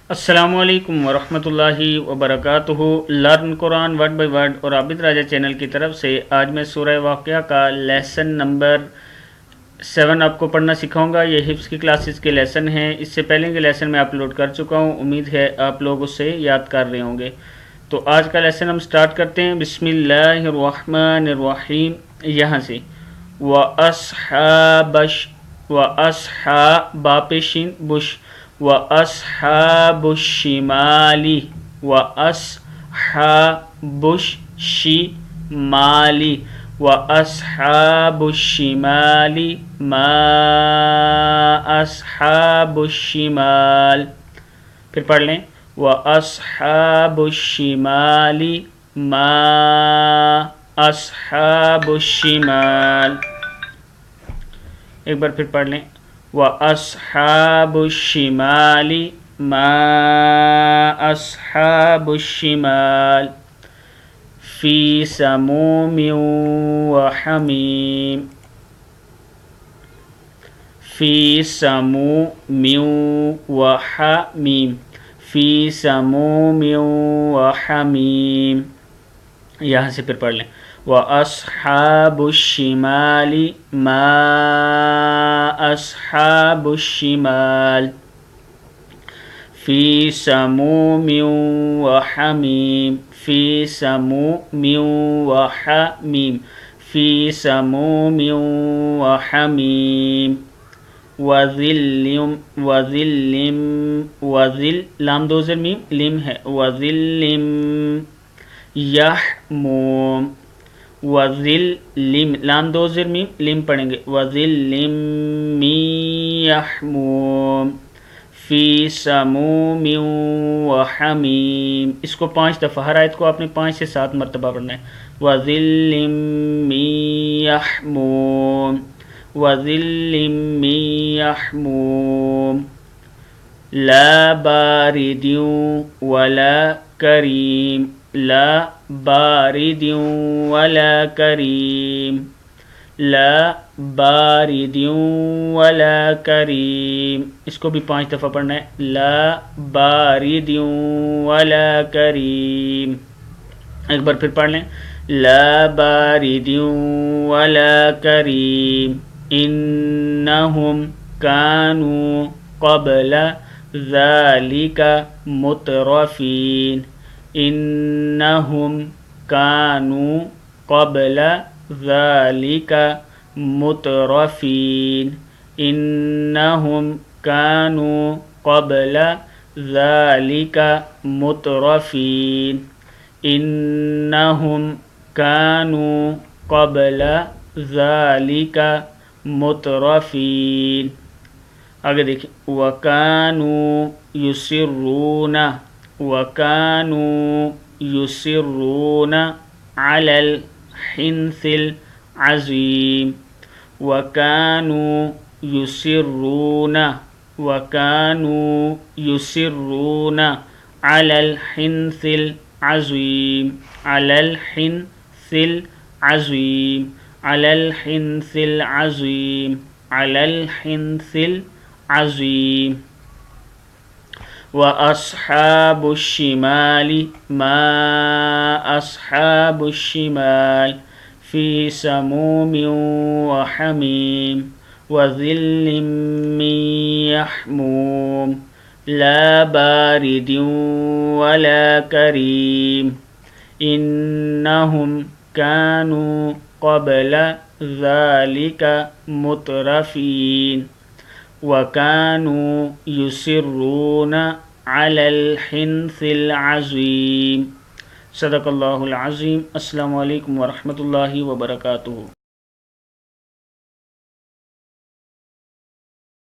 السلام علیکم ورحمۃ اللہ وبرکاتہ۔ Learn Quran word by word اور عابد راجہ چینل کی طرف سے آج میں سورہ واقعہ کا لیسن نمبر 7 آپ کو پڑھنا سکھاؤں گا۔ یہ حفظ کی کلاسز کے لیسن ہیں، اس سے پہلے کے لیسن میں اپلوڈ کر چکا ہوں، امید ہے آپ لوگ اس سے یاد کر رہے ہوں گے۔ تو آج کا لیسن ہم سٹارٹ کرتے ہیں۔ بسم اللہ الرحمن الرحیم، یہاں سے وَأَصْحَابُ الشِّمَالِ وَأَصْحَابُ الشِّمَالِ مَا أَصْحَابُ الشِّمَالِ۔ پھر پڑھ لیں وَأَصْحَابُ الشِّمَالِ مَا أَصْحَابُ الشِّمَالِ۔ ایک بار پھر پڑھ لیں وَأَصْحَابُ الشِّمَالِ مَا أَصْحَابُ الشِّمَالِ فِي سَمُومٍ وَحَمِيمٍ فِي سَمُومٍ وَحَمِيمٍ فِي سَمُومٍ وَحَمِيمٍ۔ یہاں سے پھر پڑھ لیں وَأَصْحَابُ الشِّمَالِ مَا أَصْحَابُ الشِّمَالِ فِي سَمُومٍ وَحَمِيمٍ فِي سَمُومٍ وَحَمِيمٍ فِي سَمُومٍ وَحَمِيمٍ وَظِلٍّ لام دو زیر میم لم ہے وَظِلٍّ یحموم وَظِلٍّ لام دو زیر میم لم پڑھیں گے وَظِلٍّ مِّن یحموم فِی سَمُومٍ وَحَمِیمٍ۔ اس کو 5 دفعہ، ہر آیت کو آپ نے 5 سے 7 مرتبہ پڑھنا ہے۔ وَظِلٍّ مِّن یحموم وَظِلٍّ مِّن یحموم لا بارد ولا کریم لا بارد ولا کریم لا بارد ولا کریم۔ اس کو بھی 5 دفعہ پڑھنا ہے لا بارد ولا کریم۔ ایک بار پھر پڑھ لیں لا بارد ولا کریم انہم کانوا قبل ذلك مترفین انہم کانوا قبل ذلك مترفین انہم کانوا قبل ذلك مترفین انہم کانوا قبل ذلك مترفین۔ آگے دیکھیں وَكَانُوا يُصِرُّونَ عَلَى الْحِنثِ الْعَظِيمِ وَكَانُوا يُصِرُّونَ عَلَى الْحِنثِ الْعَظِيمِ عَلَى الْحِنثِ الْعَظِيمِ عَلَى الْحِنثِ الْعَظِيمِ عَلَى الْحِنثِ الْعَظِيمِ وَأَصْحَابُ الشِّمَالِ مَا أَصْحَابُ الشِّمَالِ فِي سَمُومٍ وَحَمِيمٍ وَظِلٍّ مِّن يَحْمُومٍ لَا بَارِدٍ وَلَا كَرِيمٍ إِنَّهُمْ كَانُوا قَبْلَ ذَلِكَ مُتْرَفِينَ وَكَانُوا يُصِرُّونَ عَلَى الْحِنثِ الْعَظِيمِ۔ صدق اللہ العظیم۔ السلام علیکم ورحمۃ اللہ وبرکاتہ۔